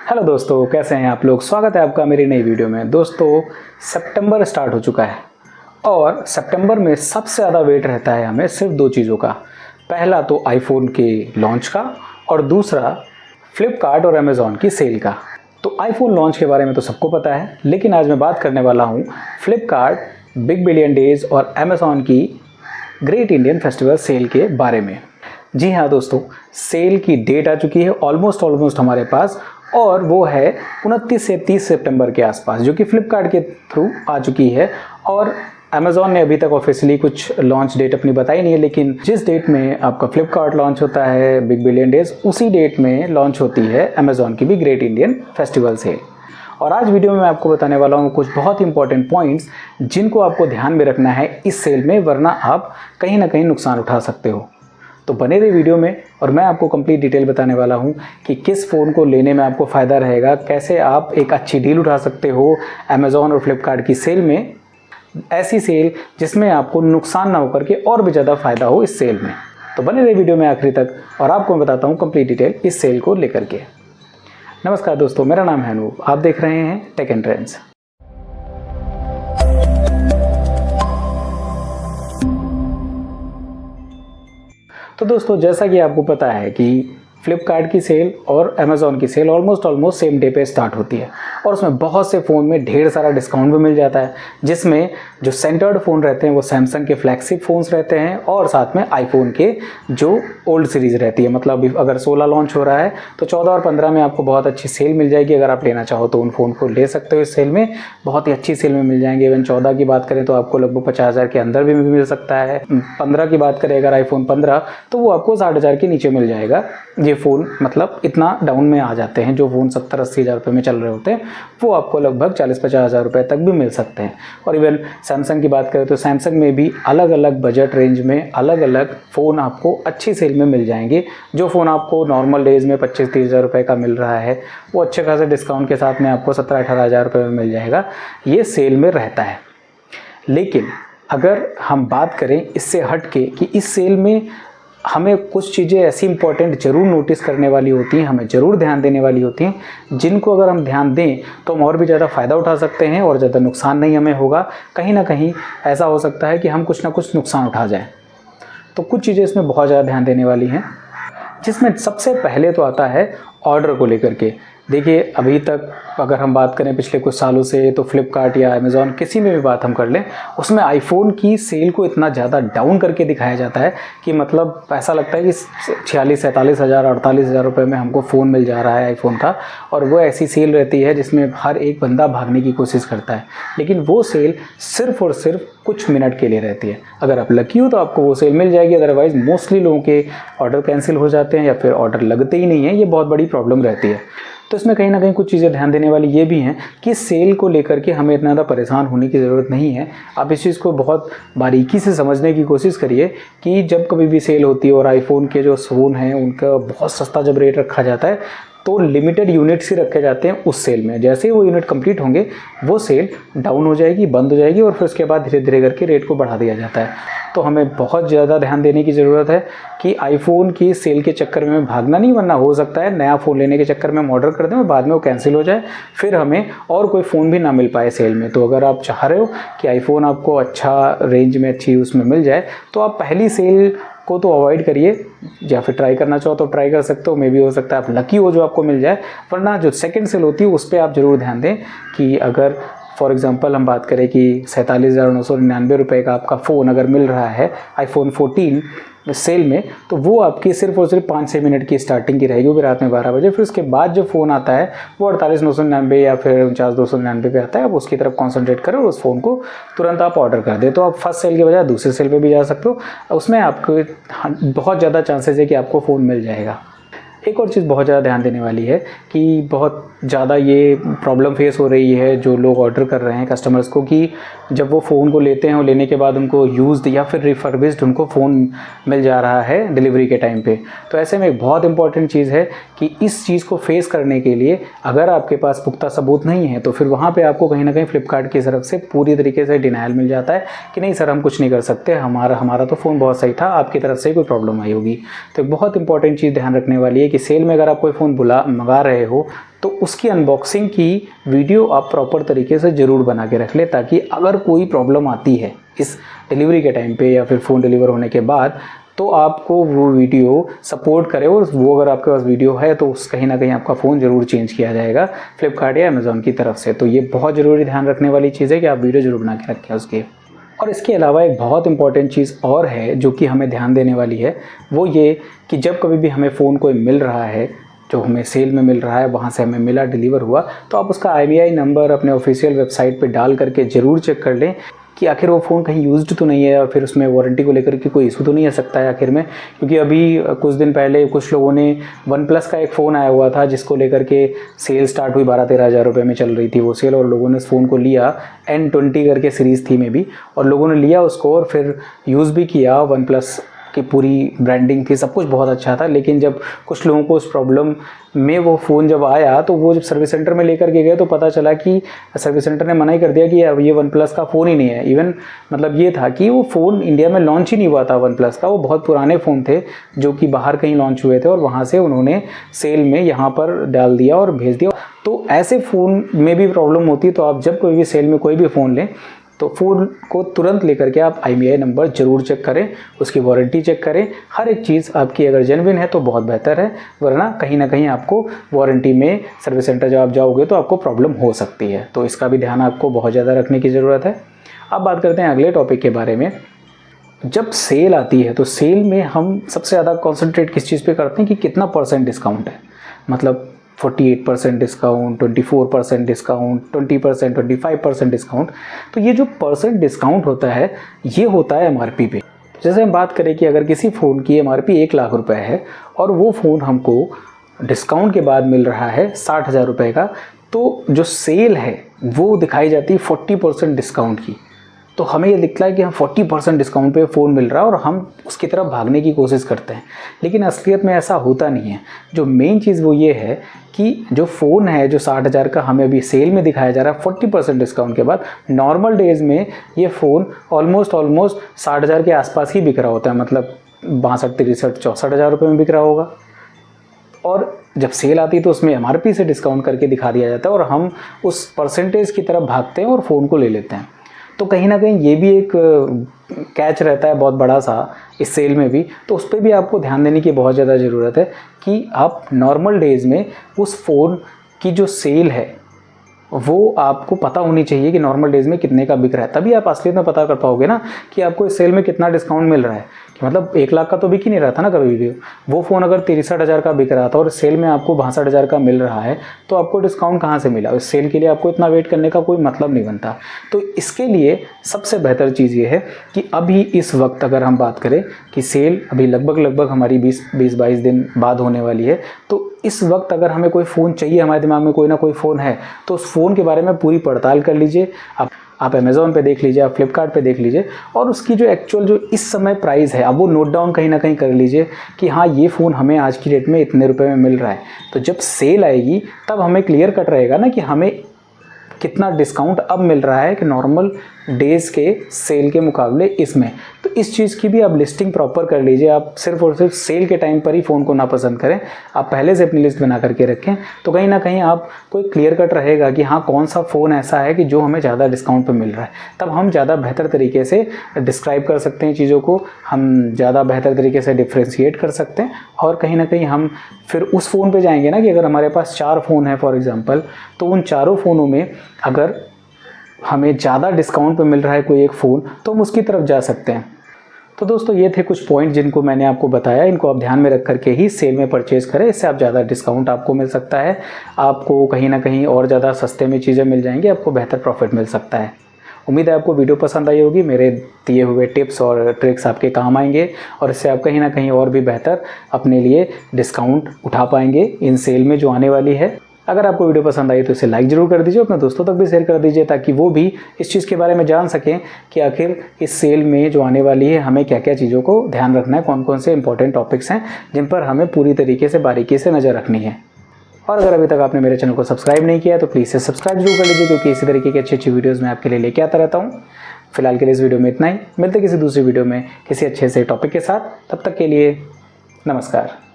Hello दोस्तों, कैसे हैं आप लोग। स्वागत है आपका मेरी नई वीडियो में। दोस्तों, सितंबर स्टार्ट हो चुका है और सितंबर में सबसे ज़्यादा वेट रहता है हमें सिर्फ दो चीज़ों का। पहला तो आईफोन के लॉन्च का और दूसरा फ्लिपकार्ट और अमेज़ॉन की सेल का। तो आईफोन लॉन्च के बारे में तो सबको पता है, लेकिन आज मैं बात करने वाला हूँ फ्लिपकार्ट बिग बिलियन डेज़ और अमेज़ॉन की ग्रेट इंडियन फेस्टिवल सेल के बारे में। जी हाँ दोस्तों, सेल की डेट आ चुकी है ऑलमोस्ट हमारे पास, और वो है 29 से 30 सितंबर के आसपास, जो कि फ्लिपकार्ट के थ्रू आ चुकी है। और अमेज़ॉन ने अभी तक ऑफिशियली कुछ लॉन्च डेट अपनी बताई नहीं है, लेकिन जिस डेट में आपका फ्लिपकार्ट लॉन्च होता है बिग बिलियन डेज, उसी डेट में लॉन्च होती है अमेज़ॉन की भी ग्रेट इंडियन फेस्टिवल सेल। और आज वीडियो में मैं आपको बताने वाला हूँ कुछ बहुत इंपॉर्टेंट पॉइंट्स जिनको आपको ध्यान में रखना है इस सेल में, वरना आप कहीं ना कहीं नुकसान उठा सकते हो। तो बने रहिए वीडियो में और मैं आपको कंप्लीट डिटेल बताने वाला हूं कि किस फ़ोन को लेने में आपको फ़ायदा रहेगा, कैसे आप एक अच्छी डील उठा सकते हो अमेज़ॉन और फ्लिपकार्ट की सेल में, ऐसी सेल जिसमें आपको नुकसान ना होकर के और भी ज़्यादा फ़ायदा हो इस सेल में। तो बने रहिए वीडियो में आखिरी तक और आपको मैं बताता हूँ कंप्लीट डिटेल इस सेल को लेकर के। नमस्कार दोस्तों, मेरा नाम है अनूप, आप देख रहे हैं टेक एंड ट्रेंड्स। तो दोस्तों, जैसा कि आपको पता है कि फ्लिपकार्ट की सेल और अमेज़ॉन की सेल ऑलमोस्ट सेम डे पे स्टार्ट होती है, और उसमें बहुत से फ़ोन में ढेर सारा डिस्काउंट भी मिल जाता है, जिसमें जो सेंटर्ड फ़ोन रहते हैं वो सैमसंग के फ्लैगशिप फ़ोन्स रहते हैं और साथ में आईफोन के जो ओल्ड सीरीज़ रहती है। मतलब अगर 16 लॉन्च हो रहा है तो 14 और 15 में आपको बहुत अच्छी सेल मिल जाएगी। अगर आप लेना चाहो तो उन फ़ोन को ले सकते हो इस सेल में, बहुत ही अच्छी सेल में मिल जाएंगे। इवन 14 की बात करें तो आपको लगभग 50,000 के अंदर भी मिल सकता है। 15 की बात करें अगर आईफोन 15, तो वो आपको 60,000 के नीचे मिल जाएगा। ये फ़ोन मतलब इतना डाउन में आ जाते हैं, जो फ़ोन 70-80 हज़ार रुपये में चल रहे होते हैं वो आपको लगभग 40-50 हज़ार रुपये तक भी मिल सकते हैं। और इवन सैमसंग की बात करें तो सैमसंग में भी अलग अलग बजट रेंज में अलग अलग फ़ोन आपको अच्छी सेल में मिल जाएंगे। जो फ़ोन आपको नॉर्मल डेज़ में 25-30 हज़ार रुपये का मिल रहा है, वो अच्छे खासे डिस्काउंट के साथ में आपको 17-18 हज़ार रुपये में मिल जाएगा। ये सेल में रहता है। लेकिन अगर हम बात करें इससे हट के कि इस सेल में हमें कुछ चीज़ें ऐसी इंपॉर्टेंट ज़रूर नोटिस करने वाली होती हैं, हमें ज़रूर ध्यान देने वाली होती हैं, जिनको अगर हम ध्यान दें तो हम और भी ज़्यादा फ़ायदा उठा सकते हैं और ज़्यादा नुकसान नहीं हमें होगा। कहीं ना कहीं ऐसा हो सकता है कि हम कुछ ना कुछ नुकसान उठा जाएं। तो कुछ चीज़ें इसमें बहुत ज़्यादा ध्यान देने वाली हैं, जिसमें सबसे पहले तो आता है ऑर्डर को लेकर के। देखिए, अभी तक अगर हम बात करें पिछले कुछ सालों से, तो फ्लिपकार्ट या अमेज़ॉन किसी में भी बात हम कर लें, उसमें आईफोन की सेल को इतना ज़्यादा डाउन करके दिखाया जाता है कि मतलब ऐसा लगता है कि 46-47 हज़ार 48 हज़ार रुपये में हमको फ़ोन मिल जा रहा है आईफोन का। और वो ऐसी सेल रहती है जिसमें हर एक बंदा भागने की कोशिश करता है, लेकिन वो सेल सिर्फ़ और सिर्फ कुछ मिनट के लिए रहती है। अगर आप लकी हो तो आपको वो सेल मिल जाएगी, अदरवाइज़ मोस्टली लोगों के ऑर्डर कैंसिल हो जाते हैं या फिर ऑर्डर लगते ही नहीं है। ये बहुत बड़ी प्रॉब्लम रहती है। तो इसमें कहीं ना कहीं कुछ चीज़ें ध्यान देने वाली ये भी हैं कि सेल को लेकर के हमें इतना ज़्यादा परेशान होने की ज़रूरत नहीं है। आप इस चीज़ को बहुत बारीकी से समझने की कोशिश करिए कि जब कभी भी सेल होती है और आईफोन के जो फ़ोन हैं उनका बहुत सस्ता जब रेट रखा जाता है, तो लिमिटेड यूनिट्स ही रखे जाते हैं उस सेल में। जैसे ही वो यूनिट कंप्लीट होंगे वो सेल डाउन हो जाएगी, बंद हो जाएगी, और फिर उसके बाद धीरे धीरे करके रेट को बढ़ा दिया जाता है। तो हमें बहुत ज़्यादा ध्यान देने की ज़रूरत है कि आईफोन की सेल के चक्कर में भागना नहीं, वरना हो सकता है नया फ़ोन लेने के चक्कर में हम ऑर्डर कर दें और बाद में वो कैंसिल हो जाए, फिर हमें और कोई फ़ोन भी ना मिल पाए सेल में। तो अगर आप चाह रहे हो कि आईफोन आपको अच्छा रेंज में अच्छी उसमें मिल जाए, तो आप पहली सेल को तो अवॉइड करिए, या फिर ट्राई करना चाहो तो ट्राई कर सकते हो। मे भी हो सकता है आप लकी हो जो आपको मिल जाए, वरना जो सेकंड सेल होती है उस पर आप ज़रूर ध्यान दें कि अगर फॉर एग्जांपल हम बात करें कि 47,999 रुपये का आपका फ़ोन अगर मिल रहा है आईफोन 14 सेल में, तो वो आपकी सिर्फ और सिर्फ 5-6 मिनट की स्टार्टिंग की रहेगी, वो भी रात में 12 बजे। फिर उसके बाद जो फ़ोन आता है वो 48,999 या फिर 49,299 पे आता है। आप उसकी तरफ कॉन्सेंट्रेट करें और उस फ़ोन को तुरंत आप ऑर्डर कर दें, तो आप फर्स्ट सेल के बजाय दूसरे सेल पे भी जा सकते हो। उसमें आपको बहुत ज़्यादा चांसेस है कि आपको फ़ोन मिल जाएगा। एक और चीज़ बहुत ज़्यादा ध्यान देने वाली है कि बहुत ज़्यादा ये प्रॉब्लम फेस हो रही है जो लोग ऑर्डर कर रहे हैं कस्टमर्स को, कि जब वो फ़ोन को लेते हैं और लेने के बाद उनको यूज्ड या फिर रिफर्बिश्ड उनको फ़ोन मिल जा रहा है डिलीवरी के टाइम पे। तो ऐसे में एक बहुत इंपॉर्टेंट चीज़ है कि इस चीज़ को फेस करने के लिए अगर आपके पास पुख्ता सबूत नहीं है, तो फिर वहाँ पर आपको कहीं ना कहीं फ्लिपकार्ट की तरफ से पूरी तरीके से डिनायल मिल जाता है कि नहीं सर, हम कुछ नहीं कर सकते, हमारा तो फ़ोन बहुत सही था, आपकी तरफ से कोई प्रॉब्लम आई होगी। तो एक बहुत इंपॉर्टेंट चीज़ ध्यान रखने वाली है कि सेल में अगर आप कोई फ़ोन मंगा रहे हो तो उसकी अनबॉक्सिंग की वीडियो आप प्रॉपर तरीके से ज़रूर बना के रख लें, ताकि अगर कोई प्रॉब्लम आती है इस डिलीवरी के टाइम पे या फिर फ़ोन डिलीवर होने के बाद, तो आपको वो वीडियो सपोर्ट करे। और वो अगर आपके पास वीडियो है तो उस कहीं ना कहीं आपका फ़ोन ज़रूर चेंज किया जाएगा फ्लिपकार्ट या अमेज़ॉन की तरफ से। तो ये बहुत ज़रूरी ध्यान रखने वाली चीज़ है कि आप वीडियो ज़रूर बना के रखें उसकी। और इसके अलावा एक बहुत इंपॉर्टेंट चीज़ और है जो कि हमें ध्यान देने वाली है, वो ये कि जब कभी भी हमें फ़ोन कोई मिल रहा है, जो हमें सेल में मिल रहा है, वहाँ से हमें मिला, डिलीवर हुआ, तो आप उसका IMEI नंबर अपने ऑफिशियल वेबसाइट पे डाल करके ज़रूर चेक कर लें कि आखिर वो फ़ोन कहीं यूज्ड तो नहीं है या फिर उसमें वारंटी को लेकर के कोई इशू तो नहीं आ सकता है आखिर में। क्योंकि अभी कुछ दिन पहले कुछ लोगों ने OnePlus का एक फ़ोन आया हुआ था जिसको लेकर के सेल स्टार्ट हुई, 12-13 हज़ार रुपये में चल रही थी वो सेल, और लोगों ने उस फ़ोन को लिया, N20 करके सीरीज़ थी में भी, और लोगों ने लिया उसको और फिर यूज़ भी किया। OnePlus की पूरी ब्रांडिंग थी, सब कुछ बहुत अच्छा था। लेकिन जब कुछ लोगों को उस प्रॉब्लम में वो फ़ोन जब आया, तो वो जब सर्विस सेंटर में लेकर के गए तो पता चला कि सर्विस सेंटर ने मना ही कर दिया कि ये OnePlus का फ़ोन ही नहीं है। इवन मतलब ये था कि वो फ़ोन इंडिया में लॉन्च ही नहीं हुआ था OnePlus का, वो बहुत पुराने फ़ोन थे जो कि बाहर कहीं लॉन्च हुए थे और वहाँ से उन्होंने सेल में यहाँ पर डाल दिया और भेज दिया। तो ऐसे फ़ोन में भी प्रॉब्लम होती है। तो आप जब कोई भी सेल में कोई भी फ़ोन लें तो फ़ोन को तुरंत लेकर के आप IMEI नंबर ज़रूर चेक करें, उसकी वारंटी चेक करें। हर एक चीज़ आपकी अगर जेन्युइन है तो बहुत बेहतर है, वरना कहीं ना कहीं आपको वारंटी में सर्विस सेंटर जब आप जाओगे तो आपको प्रॉब्लम हो सकती है। तो इसका भी ध्यान आपको बहुत ज़्यादा रखने की ज़रूरत है। अब बात करते हैं अगले टॉपिक के बारे में। जब सेल आती है तो सेल में हम सबसे ज़्यादा कॉन्सेंट्रेट किस चीज़ पे करते हैं कि कितना % डिस्काउंट है। मतलब 48% डिस्काउंट, 24% डिस्काउंट, 20%, 25% डिस्काउंट। तो ये जो % डिस्काउंट होता है ये होता है MRP पे। जैसे हम बात करें कि अगर किसी फ़ोन की MRP 1 लाख रुपए है और वो फ़ोन हमको डिस्काउंट के बाद मिल रहा है 60,000 रुपये का, तो जो सेल है वो दिखाई जाती है 40% डिस्काउंट की। तो हमें ये दिखता है कि हम 40% डिस्काउंट पे फ़ोन मिल रहा है और हम उसकी तरफ भागने की कोशिश करते हैं, लेकिन असलियत में ऐसा होता नहीं है। जो मेन चीज़ वो ये है कि जो फ़ोन है जो 60,000 का हमें अभी सेल में दिखाया जा रहा है 40% डिस्काउंट के बाद, नॉर्मल डेज़ में ये फ़ोन ऑलमोस्ट 60,000 के आसपास ही बिक रहा होता है। मतलब 62, 63, 64,000 रुपये में बिक रहा होगा। और जब सेल आती है तो उसमें MRP से डिस्काउंट करके दिखा दिया जाता है और हम उस परसेंटेज की तरफ भागते हैं और फ़ोन को ले लेते हैं। तो कहीं ना कहीं ये भी एक कैच रहता है बहुत बड़ा सा इस सेल में भी। तो उस पर भी आपको ध्यान देने की बहुत ज़्यादा ज़रूरत है कि आप नॉर्मल डेज़ में उस फ़ोन की जो सेल है वो आपको पता होनी चाहिए कि नॉर्मल डेज़ में कितने का बिक रहा है। तभी आप असलियत में पता कर पाओगे ना कि आपको इस सेल में कितना डिस्काउंट मिल रहा है। कि मतलब 1 लाख का तो बिक ही नहीं रहा था ना कभी भी। वो फ़ोन अगर 63,000 का बिक रहा था और सेल में आपको 62,000 का मिल रहा है, तो आपको डिस्काउंट कहाँ से मिला? इस सेल के लिए आपको इतना वेट करने का कोई मतलब नहीं बनता। तो इसके लिए सबसे बेहतर चीज़ ये है कि अभी इस वक्त अगर हम बात करें कि सेल अभी लगभग हमारी 20-22 दिन बाद होने वाली है, तो इस वक्त अगर हमें कोई फ़ोन चाहिए, हमारे दिमाग में कोई ना कोई फ़ोन है, तो उस फ़ोन के बारे में पूरी पड़ताल कर लीजिए। आप अमेज़ॉन पे देख लीजिए, आप फ्लिपकार्ट पे देख लीजिए और उसकी जो एक्चुअल जो इस समय प्राइस है अब वो नोट डाउन कहीं ना कहीं कर लीजिए कि हाँ ये फ़ोन हमें आज की डेट में इतने रुपए में मिल रहा है। तो जब सेल आएगी तब हमें क्लियर कट रहेगा ना कि हमें कितना डिस्काउंट अब मिल रहा है कि नॉर्मल डेज़ के सेल के मुकाबले इसमें। तो इस चीज़ की भी आप लिस्टिंग प्रॉपर कर लीजिए। आप सिर्फ और सिर्फ सेल के टाइम पर ही फ़ोन को ना पसंद करें, आप पहले से अपनी लिस्ट बना करके रखें। तो कहीं ना कहीं आप कोई क्लियर कट रहेगा कि हाँ कौन सा फ़ोन ऐसा है कि जो हमें ज़्यादा डिस्काउंट पर मिल रहा है। तब हम ज़्यादा बेहतर तरीके से डिस्क्राइब कर सकते हैं चीज़ों को, हम ज़्यादा बेहतर तरीके से डिफ्रेंशिएट कर सकते हैं और कहीं ना कहीं हम फिर उस फ़ोन पर जाएंगे ना कि अगर हमारे पास 4 फ़ोन है फॉर एग्ज़ाम्पल, तो उन चारों फ़ोनों में अगर हमें ज़्यादा डिस्काउंट पे मिल रहा है कोई एक फ़ोन, तो हम उसकी तरफ जा सकते हैं। तो दोस्तों ये थे कुछ पॉइंट जिनको मैंने आपको बताया, इनको आप ध्यान में रख करके ही सेल में परचेज़ करें। इससे आप ज़्यादा डिस्काउंट आपको मिल सकता है, आपको कहीं ना कहीं और ज़्यादा सस्ते में चीज़ें मिल जाएंगी, आपको बेहतर प्रॉफिट मिल सकता है। उम्मीद है आपको वीडियो पसंद आई होगी, मेरे दिए हुए टिप्स और ट्रिक्स आपके काम आएंगे और इससे आप कहीं ना कहीं और भी बेहतर अपने लिए डिस्काउंट उठा पाएंगे इन सेल में जो आने वाली है। अगर आपको वीडियो पसंद आई तो इसे लाइक ज़रूर कर दीजिए, अपने दोस्तों तक भी शेयर कर दीजिए ताकि वो भी इस चीज़ के बारे में जान सकें कि आखिर इस सेल में जो आने वाली है हमें क्या क्या चीज़ों को ध्यान रखना है, कौन कौन से इंपॉर्टेंट टॉपिक्स हैं जिन पर हमें पूरी तरीके से बारीकी से नज़र रखनी है। और अगर अभी तक आपने मेरे चैनल को सब्सक्राइब नहीं किया तो प्लीज़ से सब्सक्राइब जरूर कर लीजिए, क्योंकि इसी तरीके की अच्छी वीडियोज़ मैं आपके लिए लेके आता रहता हूँ। फिलहाल के लिए इस वीडियो में इतना ही, मिलते किसी दूसरी वीडियो में किसी अच्छे से टॉपिक के साथ। तब तक के लिए नमस्कार।